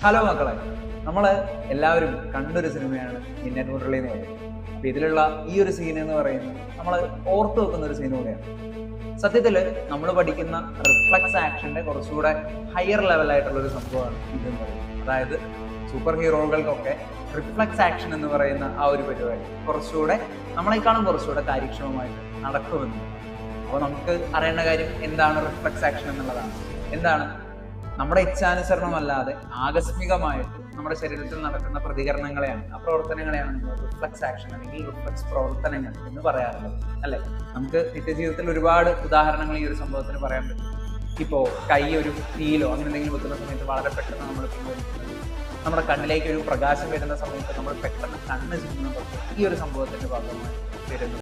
Hello മക്കളെ, നമ്മൾ എല്ലാവരും കണ്ടൊരു സിനിമയാണ് മിന്നറ്റ് മുരളി എന്ന് പറയുന്നത്. അപ്പൊ ഇതിലുള്ള ഈ ഒരു സീൻ എന്ന് പറയുന്നത് നമ്മൾ ഓർത്തു വെക്കുന്ന ഒരു സീൻ കൂടെയാണ്. സത്യത്തിൽ നമ്മൾ പഠിക്കുന്ന റിഫ്ലക്സ് ആക്ഷന്റെ കുറച്ചുകൂടെ ഹയർ ലെവലായിട്ടുള്ള ഒരു സംഭവമാണ് ഇതെന്ന് പറയുന്നത്. അതായത് സൂപ്പർ ഹീറോകൾക്കൊക്കെ റിഫ്ലക്സ് ആക്ഷൻ എന്ന് പറയുന്ന ആ ഒരു പരിപാടി കുറച്ചുകൂടെ നമ്മളെക്കാളും കുറച്ചുകൂടെ കാര്യക്ഷമമായിട്ട് നടക്കുമെന്ന്. അപ്പോൾ നമുക്ക് അറിയേണ്ട കാര്യം എന്താണ് റിഫ്ലക്സ് ആക്ഷൻ എന്നുള്ളതാണ്. എന്താണ്? നമ്മുടെ ഇച്ഛാനുസരണമല്ലാതെ ആകസ്മികമായിട്ട് നമ്മുടെ ശരീരത്തിൽ നടക്കുന്ന പ്രതികരണങ്ങളെയാണ്, ആ പ്രവർത്തനങ്ങളെയാണ് നമ്മൾ റിഫ്ലക്സ് ആക്ഷൻ അല്ലെങ്കിൽ റിഫ്ലക്സ് പ്രവർത്തനങ്ങൾ എന്ന് പറയാറുള്ളത്, അല്ലെ? നമുക്ക് നിത്യജീവിതത്തിൽ ഒരുപാട് ഉദാഹരണങ്ങൾ ഈ ഒരു സംഭവത്തിന് പറയാൻ പറ്റും. ഇപ്പോൾ കൈ ഒരു തീയിലോ അങ്ങനെ എന്തെങ്കിലും വെക്കുന്ന സമയത്ത് വളരെ പെട്ടെന്ന് നമ്മൾ പിൻവലിക്കുന്നത്, നമ്മുടെ കണ്ണിലേക്ക് ഒരു പ്രകാശം വരുന്ന സമയത്ത് നമ്മൾ പെട്ടെന്ന് കണ്ണ് ചിമ്മുന്നതൊക്കെ ഈ ഒരു സംഭവത്തിന്റെ ഭാഗമായി വരുന്നത്.